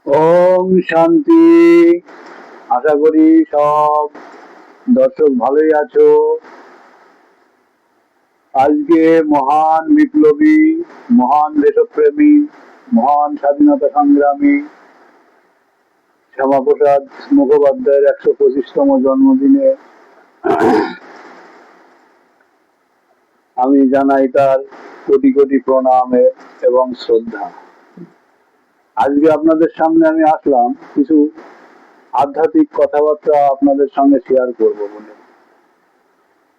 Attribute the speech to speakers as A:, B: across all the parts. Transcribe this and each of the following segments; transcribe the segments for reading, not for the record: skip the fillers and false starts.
A: ওম শান্তি। আশা করি সব দর্শক ভালোই আছো। আজকে মহান বিপ্লবী, মহান দেশপ্রেমী, মহান স্বাধীনতা সংগ্রামী শ্যামাপ্রসাদ মুখোপাধ্যায়ের ১২৫তম জন্মদিনে আমি জানাই তার কোটি কোটি প্রণাম এবং শ্রদ্ধা। আজকে আপনাদের সামনে আমি আসলাম কিছু আধ্যাত্মিক কথাবার্তা আপনাদের সঙ্গে শেয়ার করব বলে।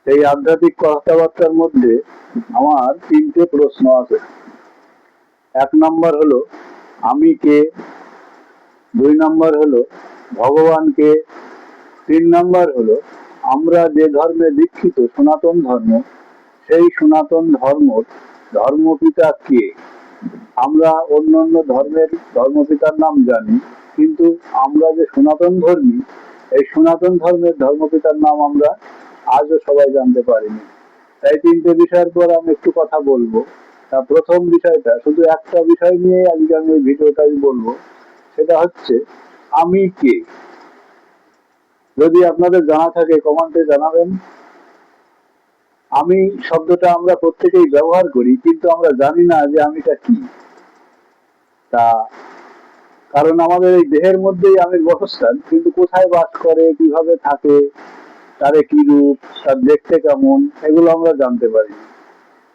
A: এই আধ্যাত্মিক কথাবার্তার মধ্যে আমার ৩টে প্রশ্ন আছে। ১ নম্বর হলো আমি কে, ২ নম্বর হলো ভগবান কে, ৩ নম্বর হলো আমরা যে ধর্মে দীক্ষিত সনাতন ধর্ম, সেই সনাতন ধর্মপিতা কে। আমরা অন্য অন্য ধর্মের ধর্মপিতার নাম জানি, কিন্তু আমরা যে সনাতন ধর্মী, এই সনাতন ধর্মের ধর্মপিতার নাম আমরা আজও সবাই জানতে পারিনি। তাই ৩টে বিষয়ের পর আমি একটু কথা বলবো। তা প্রথম বিষয়টা, শুধু একটা বিষয় নিয়ে আজকে আমি এই ভিডিওটাই বলবো, সেটা হচ্ছে আমি কে। যদি আপনাদের জানা থাকে কমেন্টে জানাবেন। আমি শব্দটা আমরা প্রত্যেকেই ব্যবহার করি, কিন্তু আমরা জানি না যে আমিটা কি। তা কারণ আমাদের এই দেহের মধ্যেই আমির বাসস্থান, কিন্তু কোথায় বাস করে, কিভাবে থাকে, তারে কি রূপ, তার দেখতে কেমন, এগুলো আমরা জানতে পারি।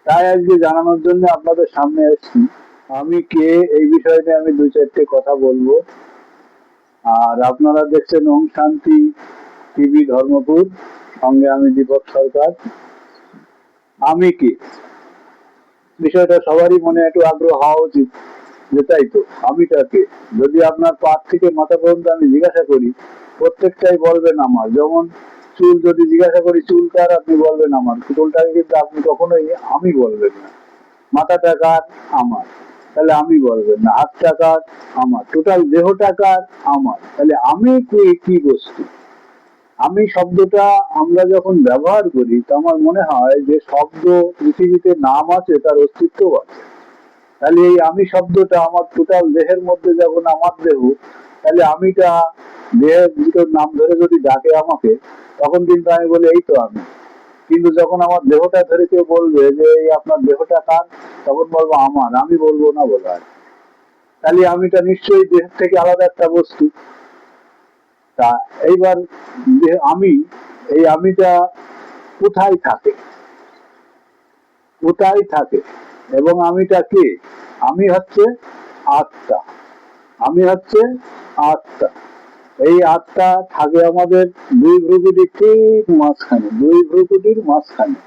A: তাই আজকে জানানোর জন্য আপনাদের সামনে এসেছি। আমি কে এই বিষয়ে আমি ২-৪টে কথা বলবো। আর আপনারা দেখছেন ওম শান্তি টিভি ধর্মপুর, সঙ্গে আমি দীপক সরকার। আমি কে বিষয়টা সবারই মনে একটু আগ্রহ হওয়া উচিত, যে তাই তো আমিটা কে। যদি আপনার পা থেকে মাথা পর্যন্ত আমি জিজ্ঞাসা করি, প্রত্যেকটাই বলবেন আমার। যেমন চুল যদি জিজ্ঞাসা করি চুল কার, আপনি বলবেন আমার। চুলটাকে কিন্তু আপনি কখনোই আমি বলবেন না। মাথাটা কার, আমার, তাহলে আমি বলবেন না। হাতটা কার, আমার। টোটাল দেহটা কার, আমার। তাহলে আমি কি বস্তু। আমি শব্দটা আমরা যখন ব্যবহার করি, তো আমার মনে হয় যে শব্দ পৃথিবীতে নাম আছে, তার অস্তিত্ব আছে। তাহলে এই আমি শব্দটা আমার টোটাল দেহের মধ্যে যখন আমার দেহ, তাহলে আমিটা দেহের নাম ধরে যদি ডাকে আমাকে, তখন কিন্তু আমি বলি এই তো আমি। কিন্তু যখন আমার দেহটা ধরে কেউ বলবে যে এই আপনার দেহটা কার, তখন বলবো আমার, আমি বলবো না বলার। তাহলে আমিটা নিশ্চয়ই দেহের থেকে আলাদা একটা বস্তু। তা এইবার আমি, এই আমিটা কোথায় থাকে, কোথায় থাকে এবং আমিটা কে। আমি হচ্ছে আত্মা, আমি হচ্ছে আত্মা। এই আত্মা থাকে আমাদের দুই ভ্রুকুটির ঠিক মাঝখানে, দুই ভ্রুকুটির মাঝখানে।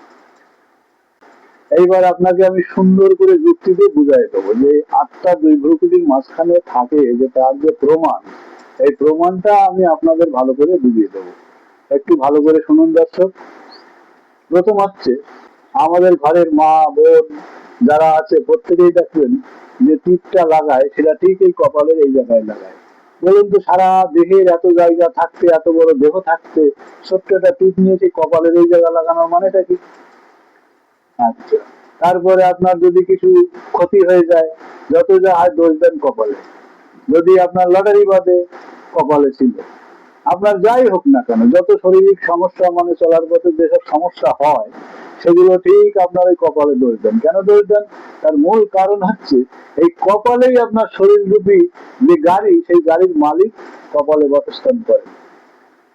A: এইবার আপনাকে আমি সুন্দর করে যুক্তি দিয়ে বুঝাই দেবো যে আত্মা দুই ভ্রুকুটির মাঝখানে থাকে, যে তার যে প্রমাণ, এই প্রমাণটা আমি আপনাদের ভালো করে বুঝিয়ে দেবো। একটু ভালো করে শুনুন দর্শক। প্রথম হচ্ছে, আমাদের ঘরের মা বোন যারা আছে, প্রত্যেকেই দেখবেন যে টিপটা লাগায়, সেটা ঠিক এই কপালের এই জায়গায় লাগায়। বলুন তো, সারা দেহের এত জায়গা থাকতে, এত বড় দেহ থাকতে, ছোট্ট একটা টিপ নিয়ে সেই কপালের এই জায়গা লাগানোর মানেটা কি? আচ্ছা, তারপরে আপনার যদি কিছু ক্ষতি হয়ে যায়, যত যা হয় দোষ দেন কপালে। যদি আপনার লটারি বাদে, কপালে ছিল। আপনার যাই হোক না কেন, যত শারীরিক সমস্যা, মানে চলার পথে যেসব সমস্যা হয়, সেগুলো ঠিক আপনার ওই কপালে দোষ দেন। কেন দোষ দেন? তার মূল কারণ হচ্ছে এই কপালেই আপনার শরীর রূপী যে গাড়ি, সেই গাড়ির মালিক কপালে বাসস্থান করে।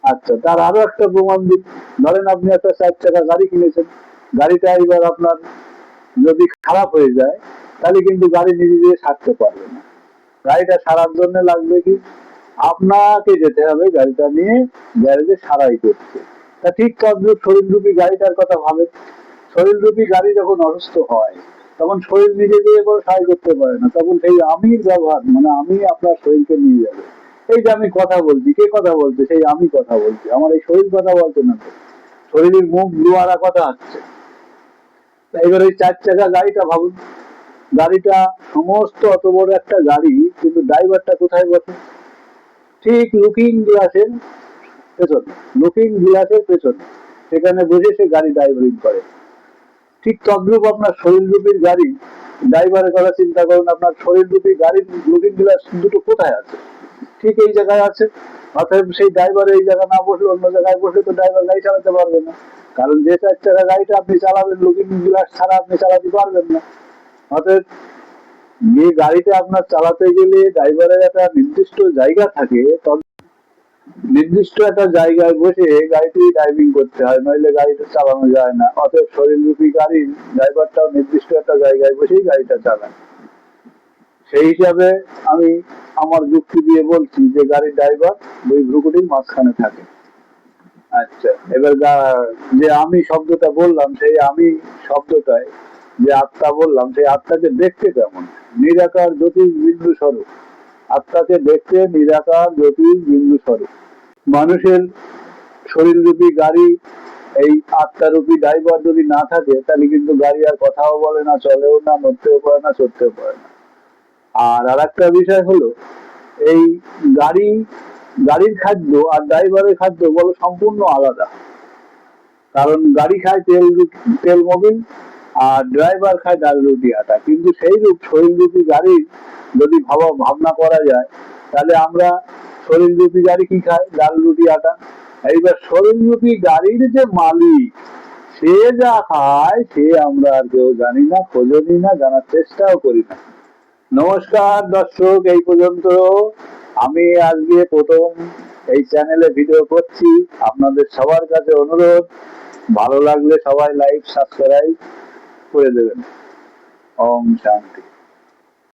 A: আচ্ছা, তার আরো একটা প্রমাণ দিন। ধরেন আপনি একটা ৪ চাকা গাড়ি কিনেছেন, গাড়িটা এবার আপনার যদি খারাপ হয়ে যায়, তাহলে কিন্তু গাড়ি নিজে দিয়ে সারতে পারবে না। গাড়িটা সারার জন্য লাগবে কি? আপনাকে যেতে হবে গাড়িটা নিয়ে গ্যারেজে সারাই করতে। তা ঠিক তদ্রুপ শরীররূপী গাড়িটার কথা ভাবেন। শরীররূপী গাড়ি যখন অসুস্থ হয়, তখন শরীর নিজে দিয়ে কোনো সারাই করতে পারে না, তখন সেই আমির ব্যবহার, মানে আমি আপনার শরীরকে নিয়ে যাবে। এই যে আমি কথা বলছি, কে কথা বলছে? সেই আমি কথা বলছি, আমার এই শরীর কথা বলছে না তো। শরীরের মুখ দুয়ারা কথা হচ্ছে। এবার ওই ৪ চাকা গাড়িটা ভাবুন। গাড়িটা সমস্ত অত বড় একটা গাড়ি, কিন্তু ড্রাইভারটা কোথায় বসে? ঠিক লুকিং গ্লাসের পেছনে, লুকিং গ্লাসের পেছনে, সেখানে বসে সে গাড়ি ড্রাইভারিং করে। ঠিক তদ্রূপ আপনার শরীররূপী গাড়ি ড্রাইভারের কথা চিন্তা করুন, আপনার শরীররূপী গাড়ির লুকিং গ্লাস দুটো কোথায় আছে? ঠিক এই জায়গায় আছে। অতএব সেই ড্রাইভার এই জায়গায় না বসলে অন্য জায়গায় বসলে তো ড্রাইভার গাড়ি চালাতে পারবে না, কারণ যে 4 চাকা গাড়িটা আপনি চালাবেন লুকিং গ্লাস ছাড়া আপনি চালাতে পারবেন না। অতএব যে গাড়িটা আপনার চালাতে গেলে ড্রাইভারের একটা নির্দিষ্ট জায়গা থাকে, নির্দিষ্ট একটা জায়গায় বসে গাড়িটি ড্রাইভিং করতে হয়, নইলে গাড়িটা চালানো যায় না। অতএব শরীররূপী গাড়ির ড্রাইভারটাও নির্দিষ্ট একটা জায়গায় বসেই গাড়িটা চালায়। সেই হিসাবে আমি আমার যুক্তি দিয়ে বলছি যে গাড়ির ড্রাইভার দুই ভ্রুকুটির মাঝখানে থাকে। আচ্ছা, এবার যে আমি শব্দটা বললাম, সেই আমি শব্দটায় যে আত্মা বললাম, সেই আত্মাকে দেখতে কেমন? নিরাকার জ্যোতিষ বিন্দু স্বরূপ। আত্মাকে দেখতে নিরাকার জ্যোতিষ বিন্দু স্বরূপ। মানুষের শরীররূপী গাড়ি, এই আত্মারূপী ড্রাইভার যদি না থাকে, তাহলে কিন্তু গাড়ি আর কথাও বলে না, চলেও না, নড়তেও পারে না, চড়তেও পারে না। আর আরেকটা বিষয় হলো, এই গাড়ির খাদ্য আর ড্রাইভারের খাদ্য বলো সম্পূর্ণ আলাদা। কারণ গাড়ি খায় তেল মোবিল, আর ড্রাইভার খায় ডাল রুটি আটা। কিন্তু সেই রূপ শরীররূপী গাড়ির যদি ভাবনা করা যায়, তাহলে আমরা শরীররূপী গাড়ি কি খায়? ডাল রুটি আটা। এইবার শরীররূপী গাড়ির যে মালিক, সে যা খায় সে আমরা আর কেউ জানি না, খোঁজও নিই না, জানার চেষ্টাও করি না। নমস্কার দর্শক, এই পর্যন্ত। আমি আজকে প্রথম এই চ্যানেলে ভিডিও করছি। আপনাদের সবার কাছে অনুরোধ, ভালো লাগলে সবাই লাইক সাবস্ক্রাইব করে দেবেন। ওম শান্তি।